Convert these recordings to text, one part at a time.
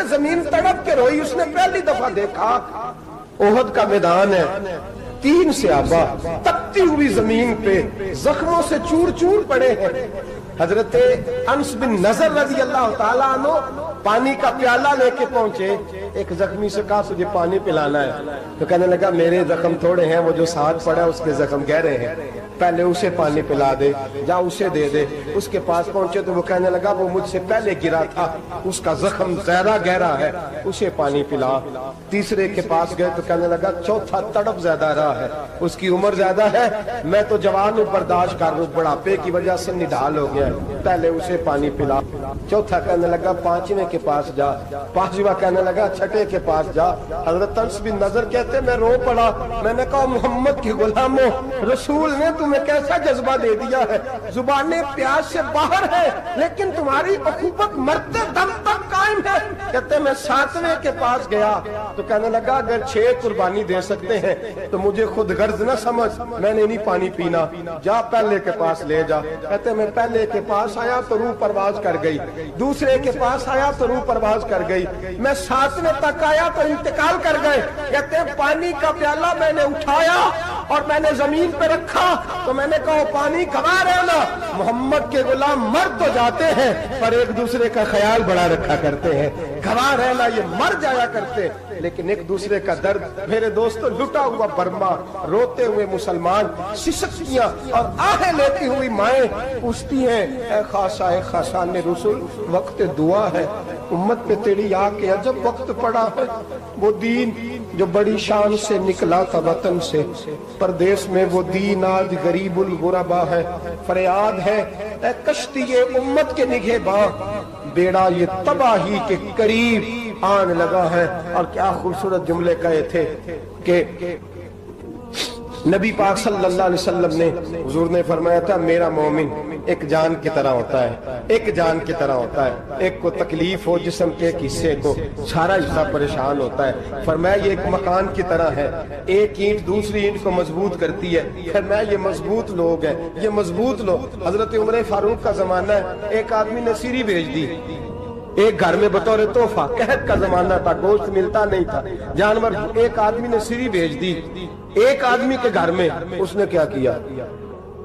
زمین تڑپ کے روئی. اس نے پہلی دفعہ دیکھا احد کا میدان ہے, 3 صحابہ تپتی ہوئی زمین پہ زخموں سے چور چور پڑے ہیں. حضرت انس بن نضر رضی اللہ تعالیٰ عنہ پانی کا پیالہ لے کے پہنچے. ایک زخمی سے کہا تجھے پانی پلانا ہے, تو کہنے لگا میرے زخم تھوڑے ہیں, وہ جو ساتھ پڑا اس کے زخم گہرے ہیں, پہلے اسے پانی پلا دے, جا اسے دے دے. اس کے پاس پہنچے تو وہ کہنے لگا وہ مجھ سے پہلے گرا تھا, اس کا زخم زیادہ گہرا ہے, اسے پانی پلا. تیسرے کے پاس گئے تو کہنے لگا چوتھا تڑپ زیادہ رہا ہے, اس کی عمر زیادہ ہے, میں تو جوان ہوں برداشت کر رہا ہوں, بڑھاپے کی وجہ سے نڈھال ہو گیا, پہلے اسے پانی پلا. چوتھا کہنے لگا پانچویں کے پاس جا, پانچواں کہنے لگا چھٹے کے پاس جا. حضرت انس بن نضر کہتے میں رو پڑا, میں نے کہا محمد کے غلاموں, رسول نے تمہیں کیسا جذبہ دے دیا ہے, زبانیں پیاس سے باہر ہے لیکن تمہاری اخوت مرتے دم تک قائم ہے. کہتے میں 7ویں کے پاس گیا تو کہنے لگا اگر 6 قربانی دے سکتے ہیں تو مجھے خود غرض نہ سمجھ, میں نے نہیں پانی پینا, جا پہلے کے پاس لے جا. کہتے میں پہلے کے پاس آیا تو روح پرواز کر گئی, دوسرے کے پاس آیا تو روح پرواز کر گئی, میں 7ویں تک آیا تو انتقال کر گئے. کہتے ہیں پانی کا پیالہ میں نے اٹھایا اور میں نے زمین پہ رکھا تو میں نے کہا پانی گوا رہنا, محمد کے غلام مر تو جاتے ہیں پر ایک دوسرے کا خیال بڑا رکھا کرتے ہیں, گوا رہنا یہ مر جایا کرتے لیکن ایک دوسرے کا درد. میرے دوستو لٹا ہوا برما, روتے ہوئے مسلمان, سسکیاں اور آہیں لیتی ہوئی مائیں پوچھتی ہیں اے خاصا اے خاصان رسول, وقت دعا ہے, امت پہ تیری آ کے عجب وقت پڑا ہے. وہ دین جو بڑی شان سے نکلا تھا وطن سے, پردیس میں وہ دین آج غریب الغربا ہے. فریاد ہے اے کشتی امت کے نگہ باں, بیڑا یہ تباہی کے قریب آن لگا ہے. اور کیا خوبصورت جملے کہے تھے کہ نبی پاک صلی اللہ علیہ وسلم نے, حضور نے فرمایا تھا میرا مومن ایک جان کی طرح ہوتا ہے, ایک جان کی طرح ہوتا ہے, ایک کو تکلیف ہو جسم کے ایک حصے کو, سارا حصہ پریشان ہوتا ہے. فرمایا یہ ایک مکان کی طرح ہے, ایک اینٹ دوسری اینٹ کو مضبوط کرتی ہے. فرمایا یہ مضبوط لوگ ہیں, یہ مضبوط لوگ. حضرت عمر فاروق کا زمانہ ہے, ایک آدمی نے سیری بھیج دی ایک گھر میں بطور تحفہ, قحط کا زمانہ تھا, گوشت ملتا نہیں تھا, جانور. ایک آدمی نے سیری بھیج دی ایک آدمی کے گھر میں. اس نے کیا کیا,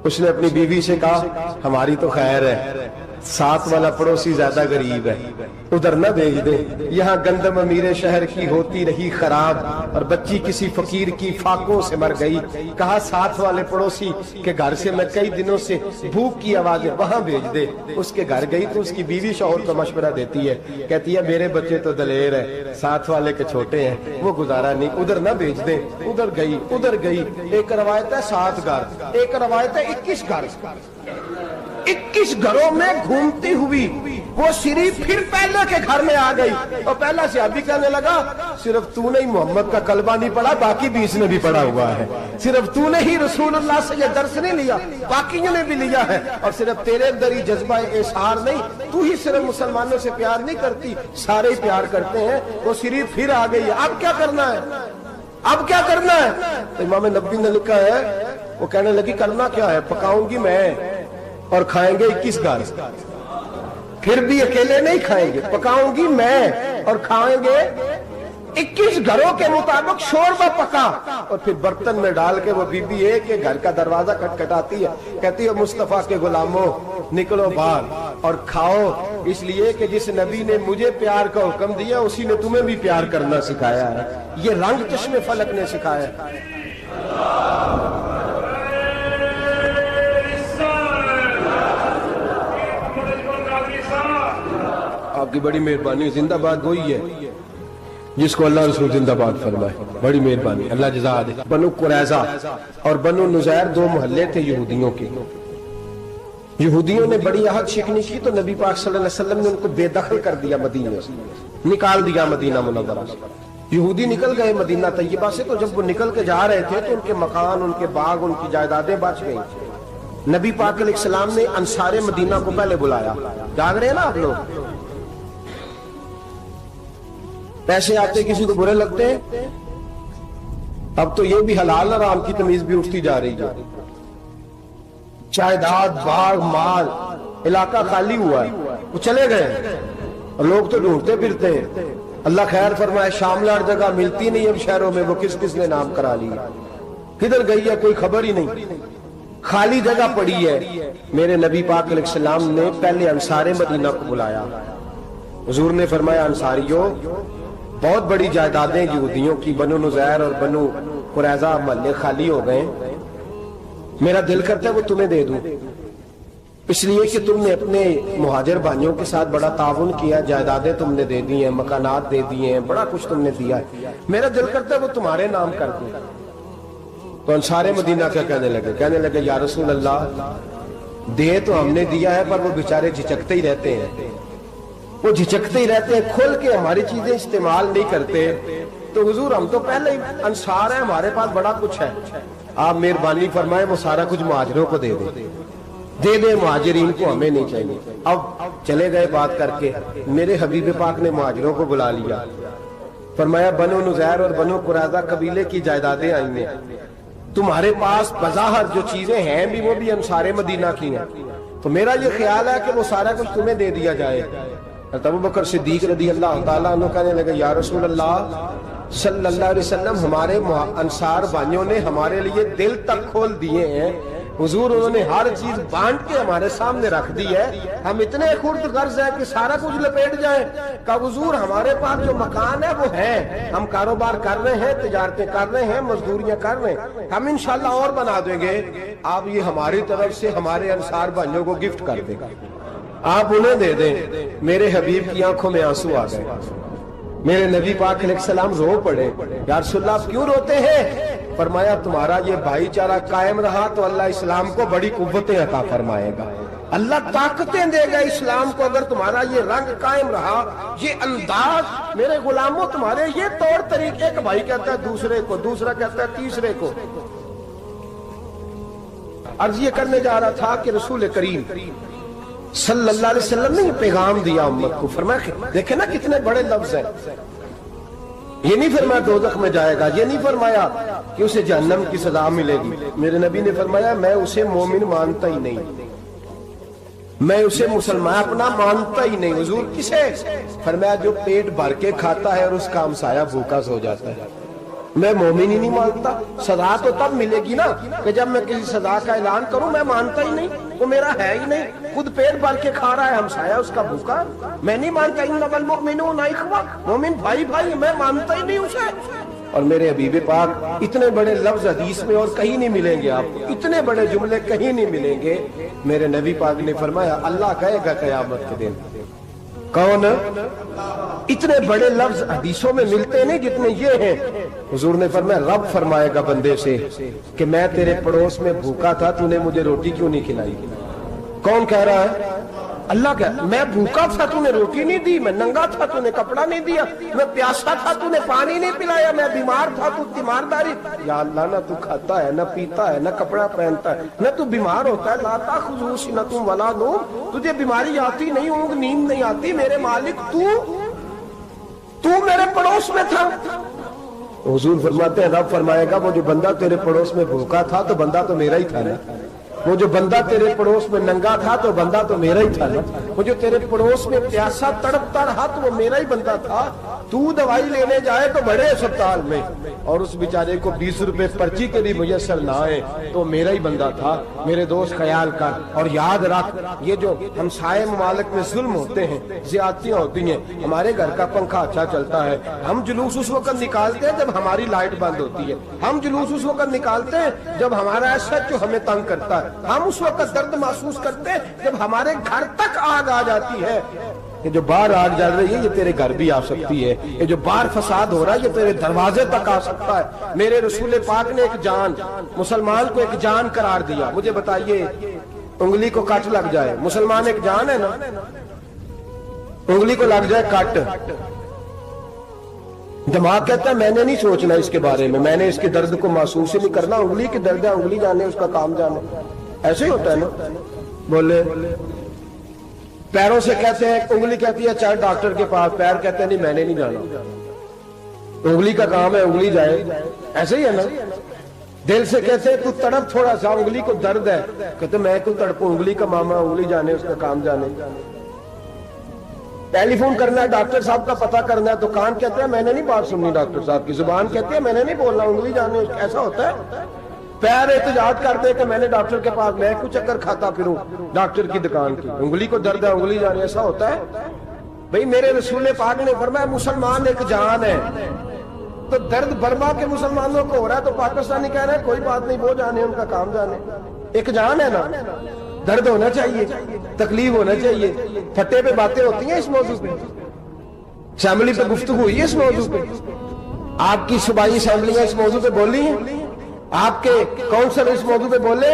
اس نے اپنی بیوی سے کہا ہماری تو خیر ہے, ساتھ والا پڑوسی زیادہ غریب ہے, ادھر نہ بھیج دے. یہاں گندم امیر شہر کی ہوتی رہی خراب اور بچی کسی فقیر کی فاقوں سے مر گئی. کہا ساتھ والے پڑوسی کے گھر سے میں کئی دنوں سے بھوک کی آوازیں, وہاں بھیج دے. اس کے گھر گئی تو اس کی بیوی شوہر کو مشورہ دیتی ہے, کہتی ہے میرے بچے تو دلیر ہے, ساتھ والے کے چھوٹے ہیں, وہ گزارا نہیں, ادھر نہ بھیج دے. ادھر گئی ادھر گئی. ایک روایت ہے 7 گھر, ایک روایت ہے 21 گھر. 21 گھروں میں گھومتی ہوئی وہ سری پھر پہلے کے گھر میں آ گئی. اور پہلا صحابی کہنے لگا صرف تو نے ہی محمد کا کلمہ نہیں پڑھا, باقی بھی اس نے بھی پڑھا ہوا ہے. صرف تو نے ہی رسول اللہ سے یہ درس نہیں لیا, باقیوں نے بھی لیا ہے. اور صرف تیرے اندر ہی جذبہ اظہار نہیں, تو ہی صرف مسلمانوں سے پیار نہیں کرتی, سارے ہی پیار کرتے ہیں. وہ سری پھر آ گئی, اب کیا کرنا ہے, اب کیا کرنا ہے. تو امام نبوی نے لکھا ہے, وہ کہنے لگی کرنا کیا ہے, پکاؤں گی میں اور کھائیں گے 21 گھر, پھر بھی اکیلے نہیں کھائیں گے, پکاؤں گی میں اور کھائیں گے 21 گھروں کے مطابق شوربہ پکا. اور پھر برتن میں ڈال کے وہ بی بی ایک گھر کا دروازہ کھٹکھٹاتی ہے, کہتی ہے مصطفیٰ کے غلاموں نکلو باہر اور کھاؤ, اس لیے کہ جس نبی نے مجھے پیار کا حکم دیا اسی نے تمہیں بھی پیار کرنا سکھایا ہے. یہ رنگ چشم فلک نے سکھایا ہے. آپ کی بڑی مہربانی, زندہ باد وہی ہے جس کو اللہ رسول زندہ باد فرمائے, بڑی مہربانی, اللہ جزا دے. بنو قریظہ اور بنو نزیر 2 محلے تھے یہودیوں کے. یہودیوں نے بڑی عہد شکنی کی تو نبی پاک صلی اللہ علیہ وسلم نے ان کو بے دخل کر دیا, مدینہ سے نکال دیا, مدینہ منورہ سے. یہودی نکل گئے مدینہ طیبہ سے, تو جب وہ نکل کے جا رہے تھے تو ان کے مکان, ان کے باغ, ان کی جائیدادیں بچ گئی. نبی پاک علیہ السلام نے انصار مدینہ کو پہلے بلایا, جاگ رہے ہیں نا آپ لوگ, پیسے آتے کسی کو برے لگتے ہیں, اب تو یہ بھی حلال حرام کی تمیز بھی اٹھتی جا رہی ہے. جائیداد, باغ, مال, علاقہ خالی ہوا ہے, وہ چلے گئے اور لوگ تو ڈھونڈتے پھرتے ہیں. اللہ خیر فرمائے شاملہ جگہ ملتی نہیں اب شہروں میں، وہ کس کس نے نام کرا لی، کدھر گئی ہے کوئی خبر ہی نہیں، خالی جگہ پڑی ہے۔ میرے نبی پاک علیہ السلام نے پہلے انصار مدینہ کو بلایا، حضور نے فرمایا انصاریوں بہت بڑی جائیدادیں یہودیوں کی بنو نذیر اور بنو قریظہ محلے خالی ہو گئے، میرا دل کرتا ہے وہ تمہیں دے دوں، اس لیے کہ تم نے اپنے مہاجر بھائیوں کے ساتھ بڑا تعاون کیا، جائیدادیں تم نے دے دی ہیں، مکانات دے دیے ہیں، بڑا کچھ تم نے دیا ہے، میرا دل کرتا ہے وہ تمہارے نام کر دوں۔ تو انصار مدینہ کیا کہنے لگے یا رسول اللہ دے تو ہم نے دیا ہے پر وہ بیچارے جھجکتے ہی رہتے ہیں، وہ جھجکتے ہی رہتے ہیں، کھول کے ہماری چیزیں استعمال نہیں کرتے۔ تو حضور ہم تو پہلے ہی انصار ہیں، ہمارے پاس بڑا کچھ ہے، آپ مہربانی فرمائیں وہ سارا کچھ مہاجروں کو دے دے مہاجرین کو، ہمیں نہیں چاہیے۔ اب چلے گئے بات کر کے، میرے حبیب پاک نے مہاجروں کو بلا لیا، فرمایا بنو نذیر اور بنو قریظہ قبیلے کی جائیدادیں آئی ہیں، تمہارے پاس بظاہر جو چیزیں ہیں بھی وہ بھی انصار مدینہ کی ہیں، تو میرا یہ خیال ہے کہ وہ سارا کچھ تمہیں دے دیا جائے۔ ابو بکر صدیق رضی اللہ تعالیٰ عنہ کہنے لگے یا رسول اللہ صلی اللہ علیہ وسلم ہمارے انصار بھائیوں نے ہمارے لیے دل تک کھول دیے ہیں، حضور انہوں نے ہر چیز بانٹ کے ہمارے سامنے رکھ دی ہے، ہم اتنے خرد غرض ہیں کہ سارا کچھ لپیٹ جائیں۔ کہ حضور ہمارے پاس جو مکان ہے وہ ہے، ہم کاروبار کر رہے ہیں، تجارتیں کر رہے ہیں، مزدوریاں کر رہے ہیں، ہم انشاءاللہ اور بنا دیں گے، آپ یہ ہماری طرف سے ہمارے انصار بھائیوں کو گفٹ کر دیں، آپ انہیں دے دیں۔ میرے حبیب کی آنکھوں میں آنسو آ گئے، میرے نبی پاک علیہ السلام رو پڑے، یا رسول اللہ آپ کیوں روتے ہیں؟ فرمایا تمہارا یہ بھائی چارہ قائم رہا تو اللہ اسلام کو بڑی قوتیں عطا فرمائے گا، اللہ طاقتیں دے گا اسلام کو، اگر تمہارا یہ رنگ قائم رہا، یہ انداز، میرے غلاموں تمہارے یہ طور طریقے، ایک بھائی کہتا ہے دوسرے کو، دوسرا کہتا ہے تیسرے کو۔ عرض یہ کرنے جا رہا تھا کہ رسول کریم صلی اللہ علیہ وسلم نے یہ پیغام دیا امت کو، فرمایا دیکھیں نا کتنے بڑے لفظ ہیں، یہ نہیں فرمایا دوزخ میں جائے گا، یہ نہیں فرمایا کہ اسے جہنم کی سزا ملے گی، میرے نبی نے فرمایا میں اسے مومن مانتا ہی نہیں، میں اسے مسلمان اپنا مانتا ہی نہیں۔ حضور کسے؟ فرمایا جو پیٹ بھر کے کھاتا ہے اور اس کا ہمسایہ بھوکا سو جاتا ہے، میں مومن ہی نہیں مانتا۔ سزا تو تب ملے گی نا کہ جب میں کسی سزا کا اعلان کروں، میں مانتا ہی نہیں، وہ میرا ہے ہی نہیں، خود پیٹ بھر کے کھا رہا ہے، ہمسایہ اس کا بھوکا، میں نہیں مانتا۔ انما المؤمنون اخوہ، مومن بھائی بھائی، میں مانتا ہی نہیں اسے۔ اور میرے حبیب پاک اتنے بڑے لفظ حدیث میں اور کہیں نہیں ملیں گے، آپ کو اتنے بڑے جملے کہیں نہیں ملیں گے۔ میرے نبی پاک نے فرمایا اللہ کہے گا قیامت کے دن، کون؟ اتنے بڑے لفظ حدیثوں میں ملتے نہیں جتنے یہ ہیں۔ حضور نے فرمایا رب فرمائے گا بندے سے کہ میں تیرے پڑوس میں بھوکا تھا، تو نے مجھے روٹی کیوں نہیں کھلائی؟ کون کہہ رہا ہے؟ اللہ کہہ، میں بھوکا تھا تو نے روٹی نہیں دی، میں ننگا تھا تو نے کپڑا نہیں دیا، میں پیاسا تھا تو نے پانی نہیں پلایا، میں بیمار تھا تو تیمارداری۔ یا اللہ نہ تو کھاتا ہے، نہ پیتا ہے، نہ کپڑا پہنتا ہے، نہ تو بیمار ہوتا ہے، لا تاخذہ سنۃ ولا نوم، تجھے بیماری آتی نہیں، اونگ نیند نہیں آتی، میرے مالک تو میرے پڑوس میں تھا۔ حضور فرماتے ہیں رب فرمائے گا وہ جو بندہ تیرے پڑوس میں بھوکا تھا تو بندہ تو میرا ہی تھا نا، وہ جو بندہ تیرے پڑوس میں ننگا تھا تو بندہ تو میرا ہی تھا نا، وہ جو تیرے پڑوس میں پیاسا تڑپتا رہا تو وہ میرا ہی بندہ تھا۔ تو دوائی لینے جائے تو بڑے اسپتال میں اور اس بیچارے کو 20 روپے پرچی کے لیے میسر نہ آئے تو میرا ہی بندہ تھا۔ میرے دوست خیال کر اور یاد رکھ، یہ جو ہمسائے ممالک میں ظلم ہوتے ہیں، زیادتیاں ہوتی ہیں، ہمارے گھر کا پنکھا اچھا چلتا ہے، ہم جلوس اس وقت نکالتے ہیں جب ہماری لائٹ بند ہوتی ہے، ہم جلوس اس وقت نکالتے ہیں جب ہمارا ایسا جو ہمیں تنگ کرتا ہے، ہم اس وقت درد محسوس کرتے ہیں جب ہمارے گھر تک آگ آ جاتی ہے۔ یہ جو باہر آگ جل رہی ہے یہ تیرے گھر بھی آ سکتی ہے، یہ جو باہر فساد ہو رہا ہے یہ تیرے دروازے تک آ سکتا ہے۔ میرے رسول پاک نے ایک جان، مسلمان کو ایک جان قرار دیا۔ مجھے بتائیے انگلی کو کٹ لگ جائے، مسلمان ایک جان ہے نا، انگلی کو لگ جائے کٹ، دماغ کہتا ہے میں نے نہیں سوچنا اس کے بارے میں نے اس کے درد کو محسوس ہی نہیں کرنا، انگلی کی درد ہے، انگلی جانے اس کا کام جانے، ایسے ہی ہوتا ہے نا۔ بولے پیروں سے کہتے ہیں، انگلی کہتی ہے چل ڈاکٹر کے پاس، پیر کہتے ہیں نہیں میں نے نہیں جانا، انگلی کا کام ہے انگلی جائے، ایسے ہی ہے نا۔ دل سے کہتے ہیں تو تڑپ تھوڑا سا، انگلی کو درد ہے، کہتے میں کیوں تڑپوں، انگلی کا ماما، انگلی جانے اس کا کام جانے۔ ٹیلی فون کرنا ہے ڈاکٹر صاحب کا پتہ کرنا ہے تو کان کہتے ہیں میں نے نہیں بات سننی ڈاکٹر صاحب کی، زبان کہتی ہے میں نے نہیں بولنا، انگلی جانے ایسا ہوتا ہے، پیر احتجاج کرتے کہ میں نے ڈاکٹر کے پاس میں کچھ چکر کھاتا پھروں ڈاکٹر کی دکان کی، انگلی کو درد ہے انگلی جانے، ایسا ہوتا ہے؟ بھئی میرے رسول پاک نے فرمایا مسلمان ایک جان ہے، تو درد برما کے مسلمانوں کو ہو رہا ہے تو پاکستانی کہہ رہے ہیں کوئی بات نہیں، وہ جانے ان کا کام جانے، ایک جان ہے نا، درد ہونا چاہیے، تکلیف ہونا چاہیے، پھٹے پہ باتیں ہوتی ہیں اس موضوع پہ، اسمبلی پہ گفتگو ہوئی ہے اس موضوع پہ، آپ کی صوبائی اسمبلیاں اس موضوع پہ بولی ہیں، آپ کے کونسل اس موضوع پہ بولے،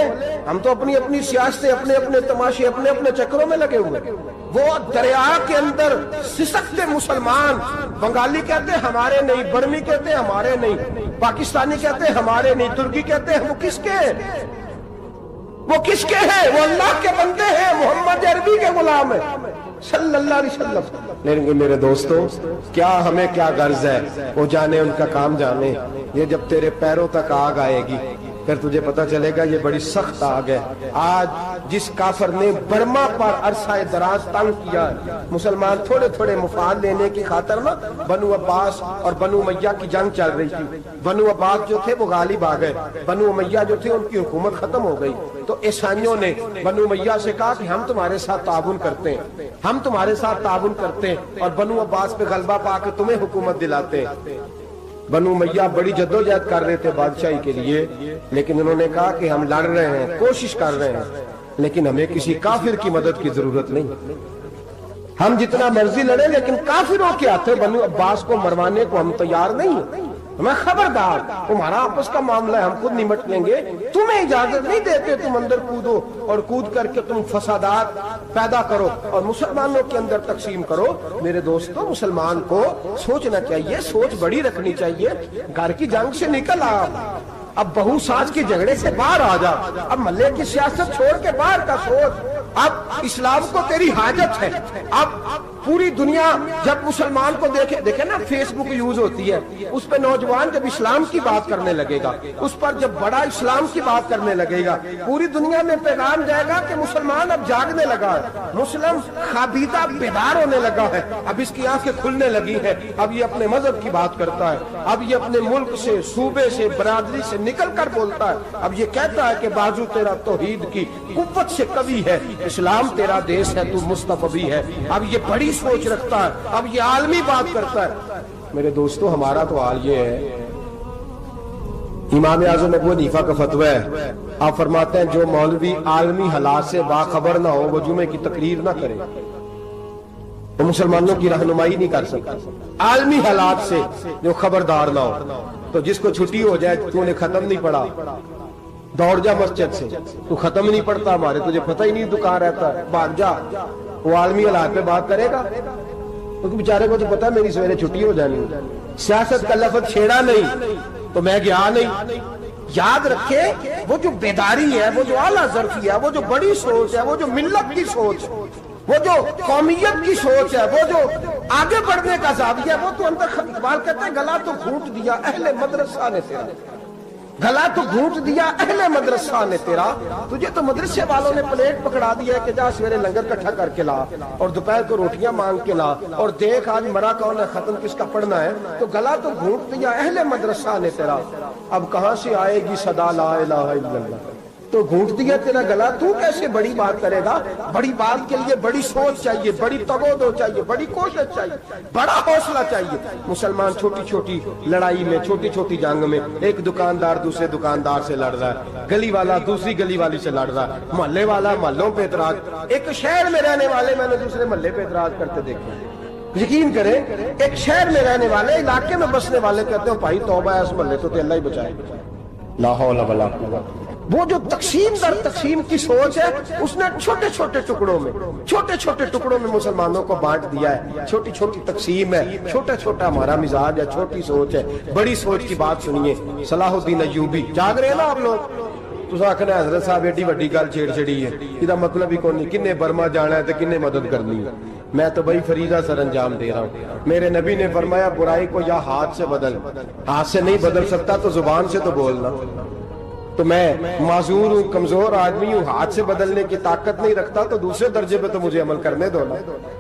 ہم تو اپنی اپنی سیاستیں اپنے اپنے تماشے اپنے اپنے چکروں میں لگے ہوئے، وہ دریا کے اندر سسکتے مسلمان، بنگالی کہتے ہیں ہمارے نہیں، برمی کہتے ہیں ہمارے نہیں، پاکستانی کہتے ہیں ہمارے نہیں، ترکی کہتے ہیں وہ کس کے ہیں؟ وہ کس کے ہیں؟ وہ اللہ کے بندے ہیں، محمد عربی کے غلام ہیں صلی اللہ علیہ وسلم۔ لیکن میرے دوستو کیا ہمیں کیا غرض ہے، وہ جانے ان کا کام جانے، یہ جب تیرے پیروں تک آگ آئے گی پھر تجھے پتا چلے گا یہ بڑی سخت آگ ہے۔ آج جس کافر نے برما پر عرصہ دراز تنگ کیا ہے، مسلمان تھوڑے تھوڑے مفاد لینے کی خاطر نا، بنو عباس اور بنو امیہ کی جنگ چل رہی تھی، بنو عباس جو تھے وہ غالب آ گئے، بنو امیہ جو تھے ان کی حکومت ختم ہو گئی، تو عیسائیوں نے بنو امیہ سے کہا کہ ہم تمہارے ساتھ تعاون کرتے ہیں، ہم تمہارے ساتھ تعاون کرتے ہیں اور بنو عباس پہ غلبہ پا کے تمہیں حکومت دلاتے ہیں۔ بنو امیہ بڑی جدوجہد کر رہے تھے بادشاہی کے لیے، لیکن انہوں نے کہا کہ ہم لڑ رہے ہیں، کوشش کر رہے ہیں، لیکن ہمیں کسی کافر کی مدد کی ضرورت نہیں، ہم جتنا مرضی لڑیں لیکن کافروں کے ہاتھوں بنو عباس کو مروانے کو ہم تیار نہیں ہیں، ہمیں خبردار، تمہارا آپس کا معاملہ ہے، ہم خود نمٹ لیں گے، تمہیں اجازت نہیں دیتے تم اندر کودو اور کود کر کے تم فسادات پیدا کرو اور مسلمانوں کے اندر تقسیم کرو۔ میرے دوستو مسلمان کو سوچنا چاہیے، سوچ بڑی رکھنی چاہیے، گھر کی جنگ سے نکل آ، اب بہو ساز کے جھگڑے سے باہر آ جا، اب محلے کی سیاست چھوڑ کے باہر کا سوچ، اب اسلام کو تیری حاجت ہے۔ اب پوری دنیا جب مسلمان کو دیکھے نا، فیس بک یوز ہوتی ہے، اس پہ نوجوان جب اسلام کی بات کرنے لگے گا، اس پر جب بڑا اسلام کی بات کرنے لگے گا، پوری دنیا میں پیغام جائے گا کہ مسلمان اب جاگنے لگا ہے، مسلم خوابیدہ بیدار ہونے لگا ہے، اب اس کی آنکھیں کھلنے لگی ہیں، اب یہ اپنے مذہب کی بات کرتا ہے، اب یہ اپنے ملک سے، صوبے سے، برادری سے نکل کر بولتا ہے، اب یہ کہتا ہے کہ بازو تیرا توحید کی قوت سے قوی ہے، اسلام تیرا دیس ہے، تو مصطفی ہے، اب یہ بڑی سوچ رکھتا ہے، اب یہ عالمی بات کرتا ہے۔ میرے دوستو ہمارا تو حال یہ ہے، امام اعظم ابو حنیفہ کا فتویٰ ہے، آپ فرماتے ہیں جو مولوی عالمی حالات سے باخبر نہ ہو وہ جمعے کی تقریر نہ کرے، وہ مسلمانوں کی رہنمائی نہیں کر سکتا، عالمی حالات سے جو خبردار نہ ہو، تو جس کو چھٹی ہو جائے تو نے ختم نہیں پڑھا دوڑ جا مسجد سے، تو ختم نہیں پڑھتا ہمارے، تجھے پتہ ہی نہیں دکان رہتا ہے، بھاگ جا، وہ عالمی حالات پہ بات کرے گا، کیونکہ بیچارے کو تو پتہ ہے میری سویرے چھٹی ہو جانی، سیاست کا لفظ چھیڑا نہیں تو میں گیا نہیں۔ یاد رکھے وہ جو بیداری ہے، وہ جو اعلیٰ ظرفی ہے، وہ جو بڑی سوچ ہے، وہ جو ملت کی سوچ، وہ جو قومیت کی سوچ ہے، وہ جو آگے بڑھنے کا زاویہ ہے، وہ تو اندر اقبال کہتے ہیں گلا تو گھونٹ دیا اہل مدرسہ نے تیرا، گلا تو گھونٹ دیا اہل مدرسہ نے تیرا، تجھے تو مدرسے والوں نے پلیٹ پکڑا دیا ہے کہ جا سویرے لنگر کٹھا کر کے لا اور دوپہر کو روٹیاں مانگ کے لا اور دیکھ آج مرا کون ہے، ختم کس کا پڑھنا ہے، تو گلا تو گھونٹ دیا اہل مدرسہ نے تیرا، اب کہاں سے آئے گی صدا لا الہ الا اللہ، تو گھونٹ دیا تیرا گلا، تو کیسے بڑی بات کرے گا؟ بڑی بات کے لیے بڑی سوچ چاہیے، بڑی تگودو چاہیے، بڑی کوشش چاہیے، بڑا حوصلہ چاہیے۔ مسلمان چھوٹی چھوٹی لڑائی میں، چھوٹی چھوٹی جنگ میں، ایک دکاندار دوسرے دکاندار سے لڑ رہا ہے، گلی والا دوسری گلی والی سے لڑ رہا ہے، محلے والا محلوں پہ اعتراض، ایک شہر میں رہنے والے میں نے دوسرے محلے پہ اعتراض کرتے دیکھے، یقین کریں ایک شہر میں رہنے والے، علاقے میں بسنے والے کہتے ہیں بھائی توبہ ہے اس محلے تو اللہ ہی بچائے، لا حول ولا قوت۔ وہ جو تقسیم در تقسیم کی سوچ ہے، اس نے چھوٹے چھوٹے ٹکڑوں میں مسلمانوں کو بانٹ دیا ہے، چھوٹی چھوٹی تقسیم ہے، چھوٹا چھوٹا ہمارا مزاج ہے، چھوٹی سوچ ہے، بڑی سوچ کی بات سنیے۔ صلاح الدین ایوبی، جاگ رہے ہیں نا آپ لوگ؟ تو آخنا حضرت صاحب ایڈی وڈی گل چھیڑ چھڑی ہے، یہ مطلب ہی کون نہیں، کنے برما جانا ہے تو کنے مدد کرنی ہے، میں تو بھائی فریضہ سر انجام دے رہا ہوں۔ میرے نبی نے فرمایا برائی کو یا ہاتھ سے بدل، ہاتھ سے نہیں بدل سکتا تو زبان سے تو بولنا، تو میں معذور ہوں, کمزور آدمی ہوں, ہاتھ سے بدلنے کی طاقت نہیں رکھتا, تو دوسرے درجے پہ تو مجھے عمل کرنے دو نا.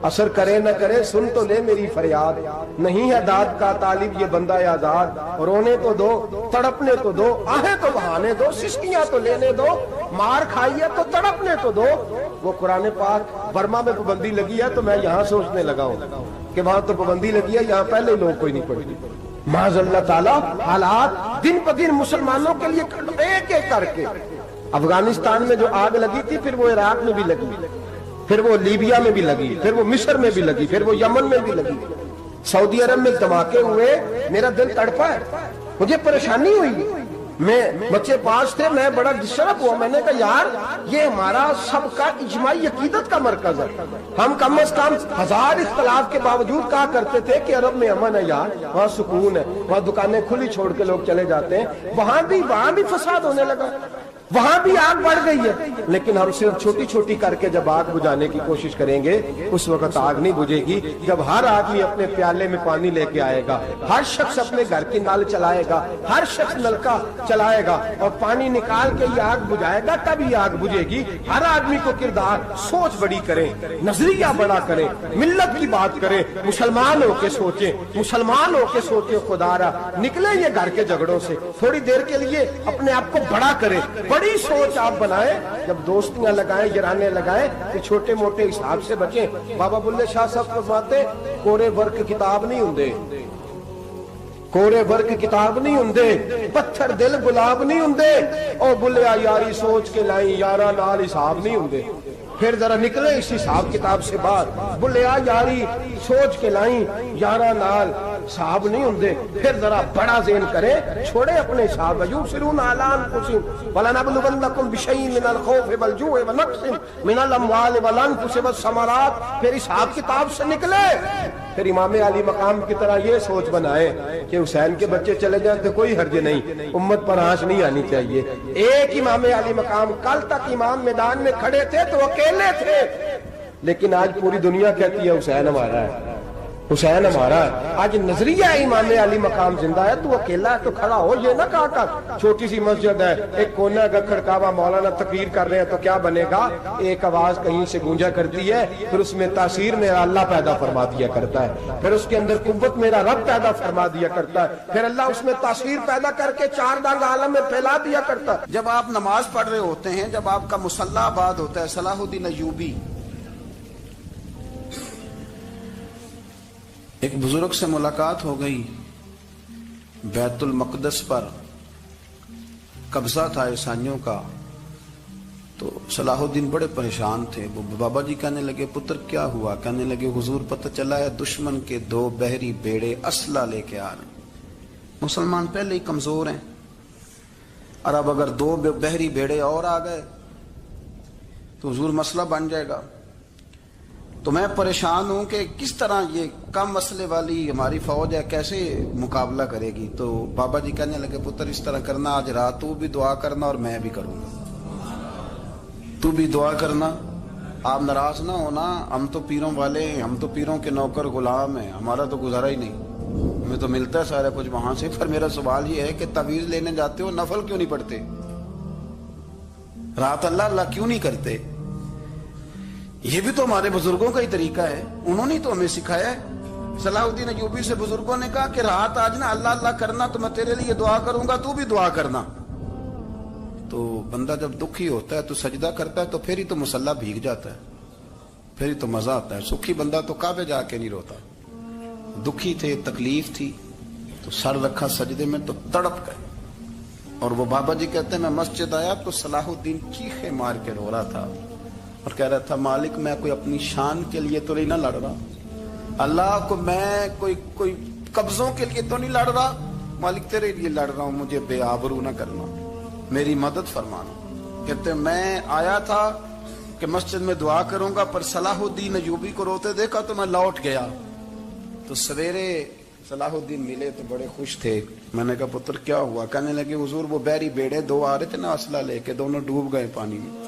اثر کرے نہ کرے سن تو لے میری فریاد, نہیں ہے داد کا طالب یہ بندہ آزاد, رونے تو دو, تڑپنے تو دو, آہیں تو بہانے دو, سسکیاں تو لینے دو, مار کھائیے تو تڑپنے تو دو. وہ قرآن پاک برما میں پابندی لگی ہے تو میں یہاں سوچنے لگا ہوں کہ وہاں تو پابندی لگی ہے, یہاں پہلے لوگ کوئی نہیں پڑھتی. معاذ اللہ تعالیٰ حالات دن پہ دن مسلمانوں کے لیے ایک ایک کر کے. افغانستان میں جو آگ لگی تھی, پھر وہ عراق میں بھی لگی, پھر وہ لیبیا میں بھی لگی, پھر وہ مصر میں بھی لگی, پھر وہ یمن میں بھی لگی, سعودی عرب میں دھماکے ہوئے, میرا دل تڑپا ہے, مجھے پریشانی ہوئی. میں بچے پاس تھے, میں بڑا ڈسٹرب ہوا, میں نے کہا یار یہ ہمارا سب کا اجماعی عقیدت کا مرکز ہے, ہم کم از کم 1000 اختلاف کے باوجود کہا کرتے تھے کہ عرب میں امن ہے یار, وہاں سکون ہے, وہاں دکانیں کھلی چھوڑ کے لوگ چلے جاتے ہیں. وہاں بھی فساد ہونے لگا, وہاں بھی آگ بڑھ گئی ہے. لیکن ہم صرف چھوٹی چھوٹی کر کے جب آگ بجھانے کی کوشش کریں گے, اس وقت آگ نہیں بجھے گی جب ہر آدمی اپنے پیالے میں پانی لے کے آئے گا, ہر شخص اپنے گھر کی نل چلائے گا, ہر شخص نلکا چلائے گا اور پانی نکال کے یہ آگ بجھائے گا, تب یہ آگ بجھے گی. ہر آدمی کو کردار سوچ بڑی کرے, نظریہ بڑا کرے, ملت کی بات کرے, مسلمان ہو کے سوچیں, مسلمان ہو کے سوچیں. خدا را نکلے یہ گھر کے جھگڑوں سے, تھوڑی دیر کے لیے اپنے آپ کو بڑا کرے, بڑی سوچ آپ بنائیں. جب دوستیاں لگائیں, یارانے لگائیں, کہ چھوٹے موٹے حساب سے بچیں. بابا بلے شاہ صاحب فرماتے کورے ورک کتاب نہیں ہوندے, کورے ورک کتاب نہیں ہوندے, پتھر دل گلاب نہیں ہوندے, او بلیا یاری سوچ کے لائیں, یارا نال حساب نہیں ہوندے. پھر ذرا نکلے اس حساب کتاب سے باہر, بلیا یاری سوچ کے لائیں, یارا نال صاحب نہیں ہوندے. پھر ذرا بڑا ذہن کرے, چھوڑے اپنے صاحب. یوسرون علی انفسہم ولنبلونکم بشیء من الخوف والجوع ونقص من الاموال والانفس والثمرات. پھر حساب کتاب سے نکلے, پھر امام علی مقام کی طرح یہ سوچ بنائے کہ حسین کے بچے چلے جائیں تو کوئی حرج نہیں, امت پر آنچ نہیں آنی چاہیے. ایک امام علی مقام, کل تک امام میدان میں کھڑے تھے تو اکیلے تھے, لیکن آج پوری دنیا کہتی ہے حسین ہمارا ہے, حسین ہمارا ہے. آج نظریہ امام علی مقام زندہ ہے, تو اکیلا ہے تو کھڑا ہو. یہ نہ کہا کر چھوٹی سی مسجد ہے, ایک کونا کا کھڑکاوا, مولانا تقریر کر رہے ہیں تو کیا بنے گا, ایک آواز کہیں سے گونجا کرتی ہے, پھر اس میں تاثیر میرا اللہ پیدا فرما دیا کرتا ہے, پھر اس کے اندر قوت میرا رب پیدا فرما دیا کرتا ہے, پھر اللہ اس میں تاثیر پیدا کر کے 4 دانگ عالم میں پھیلا دیا کرتا ہے. جب آپ نماز پڑھ رہے ہوتے ہیں, جب آپ کا مصلی آباد ہوتا ہے, صلاح الدین ایوبی ایک بزرگ سے ملاقات ہو گئی, بیت المقدس پر قبضہ تھا عیسائیوں کا. تو صلاح الدین بڑے پریشان تھے. وہ بابا جی کہنے لگے پتر کیا ہوا؟ کہنے لگے حضور پتہ چلا ہے دشمن کے 2 بحری بیڑے اسلحہ لے کے آ رہے ہیں. مسلمان پہلے ہی کمزور ہیں, اور اب اگر 2 بحری بیڑے اور آ گئے تو حضور مسئلہ بن جائے گا. تو میں پریشان ہوں کہ کس طرح یہ کم مسئلے والی ہماری فوج ہے, کیسے مقابلہ کرے گی. تو بابا جی کہنے لگے پتر اس طرح کرنا, آج رات تو بھی دعا کرنا اور میں بھی کروں گا, تو بھی دعا کرنا. آپ ناراض نہ ہونا, ہم تو پیروں والے ہیں, ہم تو پیروں کے نوکر غلام ہیں, ہمارا تو گزارا ہی نہیں, ہمیں تو ملتا ہے سارا کچھ وہاں سے. پھر میرا سوال یہ ہے کہ تعویذ لینے جاتے ہو, نفل کیوں نہیں پڑھتے, رات اللہ اللہ کیوں نہیں کرتے؟ یہ بھی تو ہمارے بزرگوں کا ہی طریقہ ہے, انہوں نے تو ہمیں سکھایا ہے. صلاح الدین ایوبی سے بزرگوں نے کہا کہ رات آج نا اللہ اللہ کرنا, تو میں تیرے لیے دعا کروں گا, تو بھی دعا کرنا. تو بندہ جب دکھی ہوتا ہے تو سجدہ کرتا ہے, تو پھر ہی تو مصلی بھیگ جاتا ہے, پھر ہی تو مزہ آتا ہے. سکھی بندہ تو کعبے جا کے نہیں روتا. دکھی تھے, تکلیف تھی, تو سر رکھا سجدے میں تو تڑپ گئے. اور وہ بابا جی کہتے ہیں میں مسجد آیا تو صلاح الدین چیخے مار کے رو رہا تھا اور کہہ رہا تھا مالک میں کوئی اپنی شان کے لیے تو نہیں نہ لڑ رہا, اللہ کو میں کوئی قبضوں کے لیے تو نہیں لڑ رہا, مالک تیرے لیے لڑ رہا ہوں, مجھے بے آبرو نہ کرنا, میری مدد فرمانا. کہتے میں آیا تھا کہ مسجد میں دعا کروں گا, پر صلاح الدین ایوبی کو روتے دیکھا تو میں لوٹ گیا. تو سویرے صلاح الدین ملے تو بڑے خوش تھے. میں نے کہا پتر کیا ہوا؟ کہنے لگے حضور وہ بحری بیڑے 2 آ رہے تھے نا اسلحہ لے کے, دونوں ڈوب گئے پانی میں,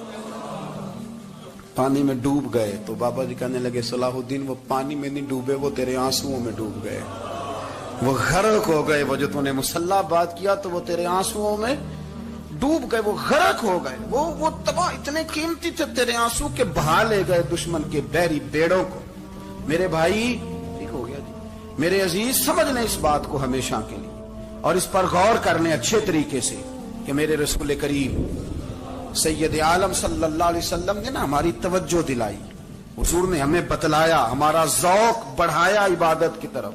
پانی میں ڈوب گئے. تو بابا جی کہنے لگے صلاح الدین وہ پانی میں نہیں ڈوبے, وہ تیرے آنسوؤں میں ڈوب گئے, وہ غرق ہو گئے. وہ جو تو نے مصلی بات کیا تو وہ تیرے آنسوؤں میں ڈوب گئے, وہ غرق ہو گئے, وہ تباہ, اتنے قیمتی تھے تیرے آنسو کے بہا لے گئے دشمن کے بحری بیڑوں کو. میرے بھائی ٹھیک ہو گیا جی, میرے عزیز سمجھ لیں اس بات کو ہمیشہ کے لیے, اور اس پر غور کر لیں اچھے طریقے سے کہ میرے رسول کریم سید عالم صلی اللہ علیہ وسلم نے نا ہماری توجہ دلائی, حضور نے ہمیں بتلایا, ہمارا ذوق بڑھایا عبادت کی طرف.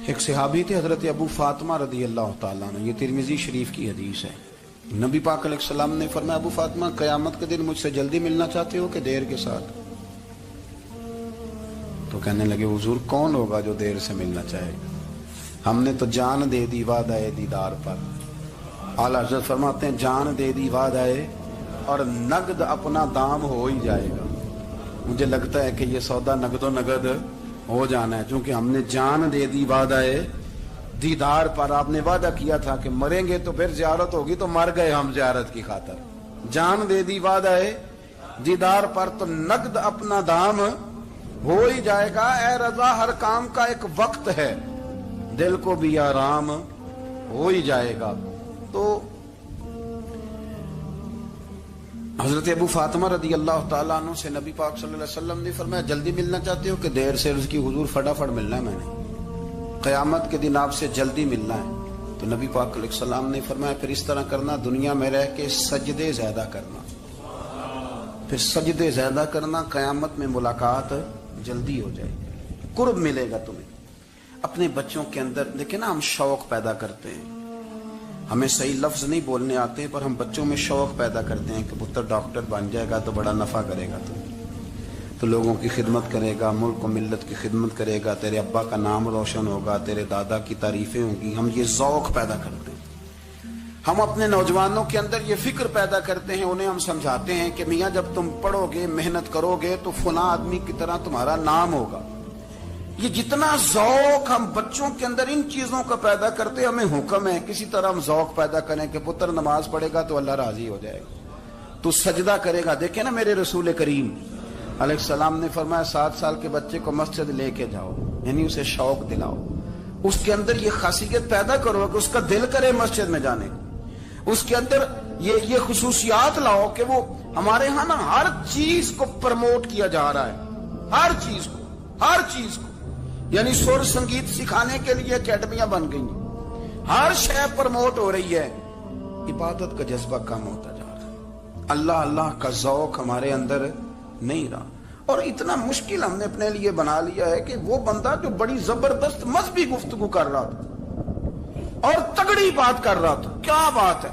ایک صحابی تھے حضرت ابو فاطمہ رضی اللہ تعالیٰ عنہ, یہ ترمذی شریف کی حدیث ہے. نبی پاک علیہ السلام نے فرمایا, ابو فاطمہ قیامت کے دن مجھ سے جلدی ملنا چاہتے ہو کہ دیر کے ساتھ؟ تو کہنے لگے, حضور کون ہوگا جو دیر سے ملنا چاہے گا, ہم نے تو جان دے دی وعدہ دیدار پر. اعلیٰ حضرت فرماتے ہیں جان دے دی وعدہ اور نقد اپنا دام ہو ہی جائے گا. مجھے لگتا ہے کہ یہ سودا نقد و نقد ہو جانا ہے, چونکہ ہم نے جان دے دی وعدہ دیدار پر. آپ نے وعدہ کیا تھا کہ مریں گے تو پھر زیارت ہوگی, تو مر گئے ہم زیارت کی خاطر. جان دے دی وعدہ دیدار پر, تو نقد اپنا دام ہو ہی جائے گا. اے رضا, ہر کام کا ایک وقت ہے, دل کو بھی آرام ہو ہی جائے گا. تو حضرت ابو فاطمہ رضی اللہ تعالیٰ عنہ سے نبی پاک صلی اللہ علیہ وسلم نے فرمایا, جلدی ملنا چاہتے ہو کہ دیر سے؟ اس کی حضور فٹافٹ ملنا ہے, میں نے قیامت کے دن آپ سے جلدی ملنا ہے. تو نبی پاک علیہ السلام نے فرمایا, پھر اس طرح کرنا, دنیا میں رہ کے سجدے زیادہ کرنا, پھر سجدے زیادہ کرنا, قیامت میں ملاقات جلدی ہو جائے گی, قرب ملے گا تمہیں. اپنے بچوں کے اندر دیکھیں نا, ہم شوق پیدا کرتے ہیں, ہمیں صحیح لفظ نہیں بولنے آتے, پر ہم بچوں میں شوق پیدا کرتے ہیں کہ پتر ڈاکٹر بن جائے گا تو بڑا نفع کرے گا, تو لوگوں کی خدمت کرے گا, ملک و ملت کی خدمت کرے گا, تیرے ابا کا نام روشن ہوگا, تیرے دادا کی تعریفیں ہوں گی. ہم یہ ذوق پیدا کرتے ہیں. ہم اپنے نوجوانوں کے اندر یہ فکر پیدا کرتے ہیں, انہیں ہم سمجھاتے ہیں کہ میاں جب تم پڑھو گے, محنت کرو گے, تو فلاں آدمی کی طرح تمہارا نام ہوگا. یہ جتنا ذوق ہم بچوں کے اندر ان چیزوں کا پیدا کرتے, ہمیں حکم ہے کسی طرح ہم ذوق پیدا کریں کہ پتر نماز پڑھے گا تو اللہ راضی ہو جائے گا, تو سجدہ کرے گا. دیکھیں نا, میرے رسول کریم علیہ السلام نے فرمایا, 7 سال کے بچے کو مسجد لے کے جاؤ, یعنی اسے شوق دلاؤ, اس کے اندر یہ خاصیت پیدا کرو کہ اس کا دل کرے مسجد میں جانے کو, اس کے اندر یہ خصوصیات لاؤ کہ وہ ہمارے ہاں نا ہر چیز کو پروموٹ کیا جا رہا ہے, ہر چیز کو, یعنی سر سنگیت سکھانے کے لیے اکیڈمیاں بن گئی, ہر شے پروموٹ ہو رہی ہے. عبادت کا جذبہ کم ہوتا جا رہا ہے, اللہ کا ذوق ہمارے اندر نہیں رہا. اور اتنا مشکل ہم نے اپنے لیے بنا لیا ہے کہ وہ بندہ جو بڑی زبردست مذہبی گفتگو کر رہا تھا اور تگڑی بات کر رہا تھا, کیا بات ہے,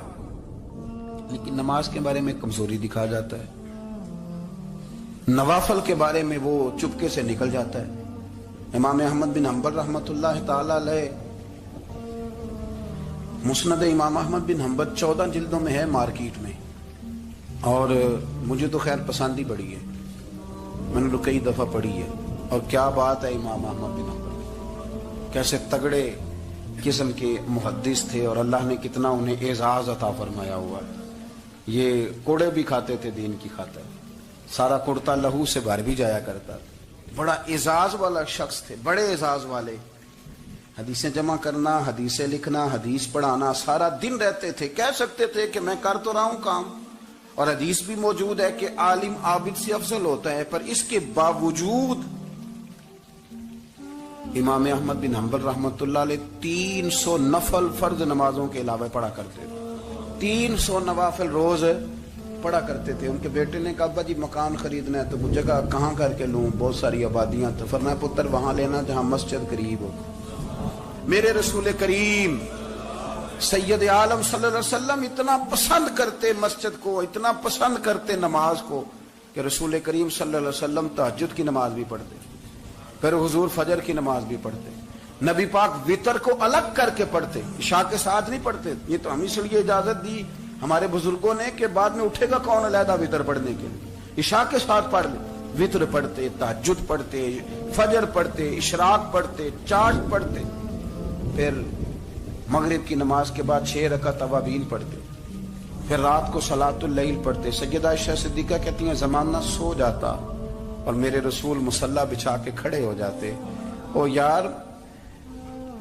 لیکن نماز کے بارے میں کمزوری دکھا جاتا ہے, نوافل کے بارے میں وہ چپکے سے نکل جاتا ہے. امام احمد بن حنبل رحمۃ اللہ تعالی علیہ, مسند امام احمد بن حنبل 14 جلدوں میں ہے مارکیٹ میں, اور مجھے تو خیر پسند ہی بڑی ہے, میں نے تو کئی دفعہ پڑھی ہے. اور کیا بات ہے, امام احمد بن حنبل کیسے تگڑے قسم کے محدث تھے, اور اللہ نے کتنا انہیں اعزاز عطا فرمایا ہوا. یہ کوڑے بھی کھاتے تھے دین کی خاطر, سارا کرتا لہو سے بھر بھی جایا کرتا تھا. بڑا اعزاز والا شخص تھے, بڑے اعزاز والے. حدیثیں جمع کرنا, حدیثیں لکھنا, حدیث پڑھانا, سارا دن رہتے تھے. کہہ سکتے تھے کہ میں کر تو رہا ہوں کام, اور حدیث بھی موجود ہے کہ عالم عابد سے افضل ہوتا ہے, پر اس کے باوجود امام احمد بن حنبل رحمۃ اللہ علیہ 300 نفل فرض نمازوں کے علاوہ پڑھا کرتے تھے. 300 نوافل روز پڑھا کرتے تھے. ان کے بیٹے نے کہا, ابا جی مکان خریدنا ہے, تو وہ جگہ کہاں کر کے لوں, بہت ساری آبادیاں. تو فرمایا, پتر وہاں لینا جہاں مسجد قریب ہو. میرے رسول کریم سید عالم صلی اللہ علیہ وسلم اتنا پسند کرتے مسجد کو, اتنا پسند کرتے نماز کو, کہ رسول کریم صلی اللہ علیہ وسلم تہجد کی نماز بھی پڑھتے, پھر حضور فجر کی نماز بھی پڑھتے. نبی پاک وتر کو الگ کر کے پڑھتے, عشاء کے ساتھ نہیں پڑھتے. یہ تو ہم اس لیے اجازت دی ہمارے بزرگوں نے کہ بعد میں اٹھے گا کون علیحدہ وتر پڑھنے کے لیے, عشاء کے ساتھ پڑھ لے. وتر پڑھتے, تہجد پڑھتے, فجر پڑھتے, اشراق پڑھتے, چاشت پڑھتے, پھر مغرب کی نماز کے بعد 6 رکعت اوابین پڑھتے, پھر رات کو صلاۃ اللیل پڑھتے. سیدہ عائشہ صدیقہ کہتی ہیں, زمانہ سو جاتا اور میرے رسول مصلی بچھا کے کھڑے ہو جاتے. او یار,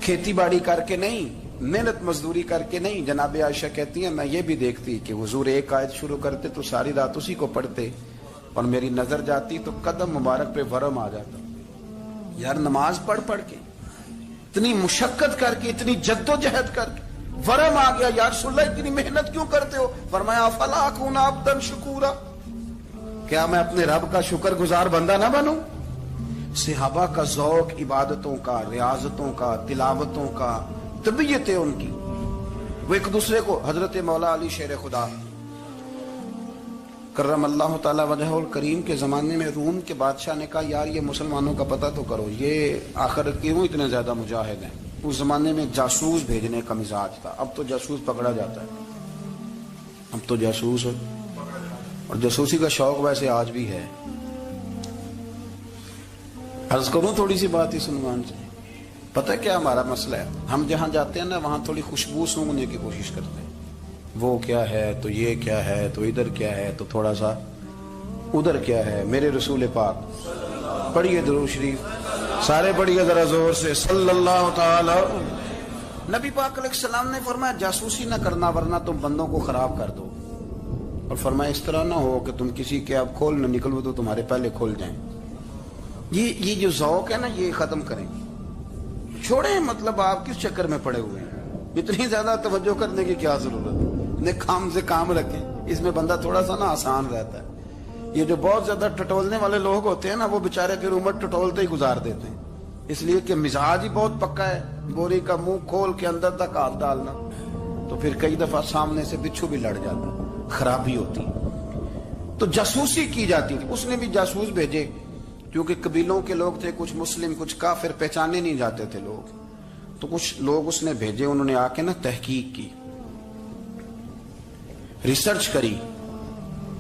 کھیتی باڑی کر کے نہیں, محنت مزدوری کر کے نہیں. جناب عائشہ کہتی ہیں میں یہ بھی دیکھتی کہ حضور ایک آیت شروع کرتے تو ساری رات اسی کو پڑھتے, اور میری نظر جاتی تو قدم مبارک پہ ورم آ جاتا. یار نماز پڑھ کے اتنی مشقت کر کے اتنی جد و جہد کر کے ورم آ گیا, یا رسول اللہ اتنی محنت کیوں کرتے ہو؟ فرمایا افلا اکون عبدا شکورا, کیا میں اپنے رب کا شکر گزار بندہ نہ بنوں؟ صحابہ کا ذوق عبادتوں کا, ریاضتوں کا, تلاوتوں کا, طبیعت ہے ان کی, وہ ایک دوسرے کو. حضرت مولا علی شیر خدا کرم اللہ تعالی وجہہ الکریم کے زمانے میں روم کے بادشاہ نے کہا یار یہ مسلمانوں کا پتہ تو کرو, یہ آخر کیوں اتنے زیادہ مجاہد ہیں. اس زمانے میں جاسوس بھیجنے کا مزاج تھا, اب تو جاسوس پکڑا جاتا ہے, اب تو جاسوس, اور جاسوسی کا شوق ویسے آج بھی ہے. عرض کروں تھوڑی سی بات اس عنوان سے. پتہ کیا ہمارا مسئلہ ہے, ہم جہاں جاتے ہیں نا وہاں تھوڑی خوشبو سونگنے کی کوشش کرتے ہیں. وہ کیا ہے تو یہ کیا ہے تو ادھر کیا ہے تو تھوڑا سا ادھر کیا ہے. میرے رسول پاک پڑھیے درود شریف, سارے پڑھیے ذرا زور سے, صلی اللہ تعالی. نبی پاک علیہ السلام نے فرمایا جاسوسی نہ کرنا ورنہ تم بندوں کو خراب کر دو, اور فرمایا اس طرح نہ ہو کہ تم کسی کے اب کھول نہ نکلو تو تمہارے پہلے کھول جائیں. یہ جو ذوق ہے نا یہ ختم کریں, چھوڑیں. مطلب آپ کس چکر میں پڑے ہوئے ہیں, اتنی زیادہ توجہ کرنے کی کیا ضرورت ہے؟ اپنے کام سے کام رکھیں, اس میں بندہ تھوڑا سا نا آسان رہتا ہے. یہ جو بہت زیادہ ٹٹولنے والے لوگ ہوتے ہیں نا وہ بےچارے پھر عمر ٹٹولتے ہی گزار دیتے ہیں, اس لیے کہ مزاج ہی بہت پکا ہے. بوری کا منہ کھول کے اندر تک ہاتھ ڈالنا, تو پھر کئی دفعہ سامنے سے بچھو بھی لڑ جاتا, خرابی ہوتی. تو جاسوسی کی جاتی تھی. اس نے بھی جاسوس بھیجے کیونکہ قبیلوں کے لوگ تھے, کچھ مسلم کچھ کافر, پہچانے نہیں جاتے تھے لوگ. تو کچھ لوگ اس نے بھیجے, انہوں نے آ کے نا تحقیق کی, ریسرچ کری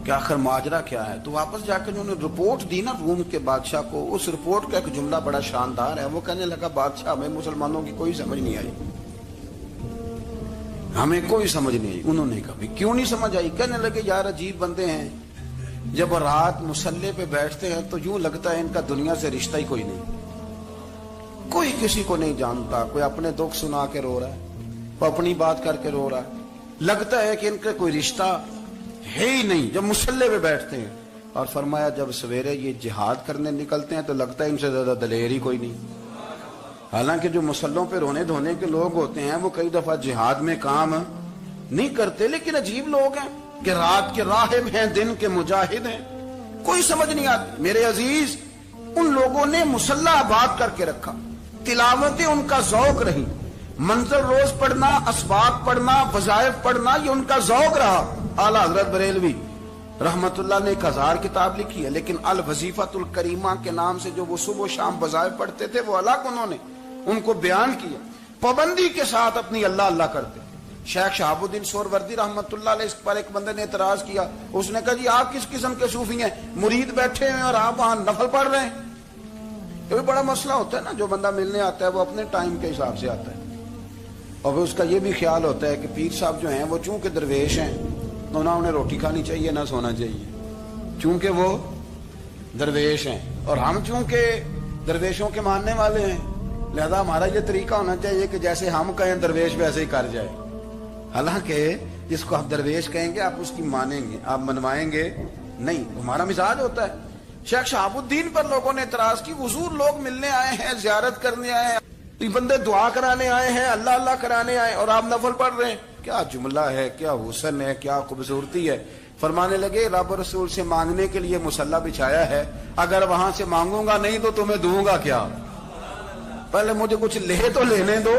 کہ آخر ماجرا کیا ہے. تو واپس جا کے انہوں نے رپورٹ دی نا روم کے بادشاہ کو. اس رپورٹ کا ایک جملہ بڑا شاندار ہے. وہ کہنے لگا بادشاہ ہمیں مسلمانوں کی کوئی سمجھ نہیں آئی, ہمیں کوئی سمجھ نہیں آئی. انہوں نے کہا کیوں نہیں سمجھ آئی؟ کہنے لگے یار عجیب بندے ہیں, جب رات مسلح پہ بیٹھتے ہیں تو یوں لگتا ہے ان کا دنیا سے رشتہ ہی کوئی نہیں, کوئی کسی کو نہیں جانتا. کوئی اپنے دکھ سنا کے رو رہا ہے, کوئی اپنی بات کر کے رو رہا ہے, لگتا ہے کہ ان کا کوئی رشتہ ہے ہی نہیں جب مسلح پہ بیٹھتے ہیں. اور فرمایا جب سویرے یہ جہاد کرنے نکلتے ہیں تو لگتا ہے ان سے زیادہ دلیر ہی کوئی نہیں. حالانکہ جو مسلحوں پہ رونے دھونے کے لوگ ہوتے ہیں وہ کئی دفعہ جہاد میں کام نہیں کرتے, لیکن عجیب لوگ ہیں کہ رات کے راہب ہیں, دن کے مجاہد ہیں, کوئی سمجھ نہیں آتی. میرے عزیز ان لوگوں نے مسلح آباد کر کے رکھا, تلاوتیں ان کا ذوق رہی, منظر روز پڑھنا, اسباق پڑھنا, وظائف پڑھنا, یہ ان کا ذوق رہا. اعلیٰ حضرت بریلوی رحمت اللہ نے 1000 کتاب لکھی ہے, لیکن الوظیفۃ الکریمہ کے نام سے جو وہ صبح و شام وظائف پڑھتے تھے وہ الگ انہوں نے ان کو بیان کیا, پابندی کے ساتھ اپنی اللہ اللہ کرتے. شیخ شہاب الدین سہروردی رحمت اللہ علیہ, اس پر ایک بندے نے اعتراض کیا. اس نے کہا جی آپ کس قسم کے صوفی ہیں, مرید بیٹھے ہیں اور آپ وہاں نفل پڑھ رہے ہیں. یہ بھی بڑا مسئلہ ہوتا ہے نا, جو بندہ ملنے آتا ہے وہ اپنے ٹائم کے حساب سے آتا ہے, اور پھر اس کا یہ بھی خیال ہوتا ہے کہ پیر صاحب جو ہیں وہ چونکہ درویش ہیں تو نہ انہیں روٹی کھانی چاہیے نہ سونا چاہیے, چونکہ وہ درویش ہیں, اور ہم چونکہ درویشوں کے ماننے والے ہیں لہذا ہمارا یہ طریقہ ہونا چاہیے کہ جیسے ہم کہیں درویش ویسے ہی کر جائے. حالانکہ جس کو آپ درویش کہیں گے آپ اس کی مانیں گے, آپ منوائیں گے نہیں, ہمارا مزاج ہوتا ہے. شیخ شہاب الدین پر لوگوں نے اعتراض کی, حضور لوگ ملنے آئے ہیں, زیارت کرنے آئے ہیں, بندے دعا کرانے آئے ہیں, اللہ اللہ کرانے آئے, اور آپ نفل پڑھ رہے ہیں. کیا جملہ ہے, کیا حسن ہے, کیا خوبصورتی ہے. فرمانے لگے رب رسول سے مانگنے کے لیے مصلی بچھایا ہے, اگر وہاں سے مانگوں گا نہیں تو تمہیں دوں گا کیا؟ پہلے مجھے کچھ لے تو لینے دو,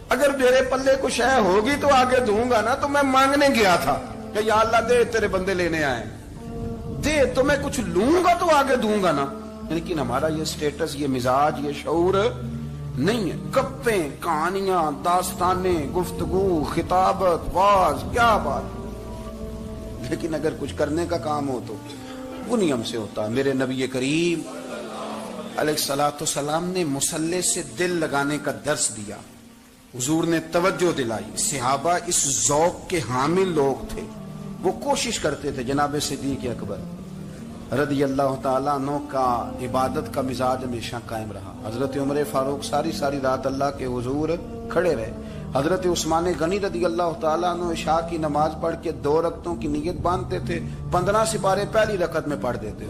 اگر میرے پلے کچھ ہے ہوگی تو آگے دوں گا نا. تو میں مانگنے گیا تھا کہ یا اللہ دے, تیرے بندے لینے آئے, دے تو میں کچھ لوں گا تو آگے دوں گا نا. لیکن ہمارا یہ سٹیٹس, یہ مزاج, یہ شعور نہیں ہے. گپیں, کہانیاں, داستانیں, گفتگو, خطابت, واز, کیا بات. لیکن اگر کچھ کرنے کا کام ہو تو وہ نہیں ہم سے ہوتا. میرے نبی کریم علیہ الصلوۃ والسلام نے مصلی سے دل لگانے کا درس دیا, حضور نے توجہ دلائی. صحابہ اس ذوق کے حامل لوگ تھے, وہ کوشش کرتے تھے. جناب صدیق اکبر رضی اللہ تعالیٰ عنہ کا عبادت کا مزاج ہمیشہ قائم رہا. حضرت عمر فاروق ساری رات اللہ کے حضور کھڑے رہے. حضرت عثمان غنی رضی اللہ تعالیٰ عنہ عشاء کی نماز پڑھ کے 2 رکعتوں کی نیت باندھتے تھے, 15 سپارے پہلی رکعت میں پڑھ دیتے.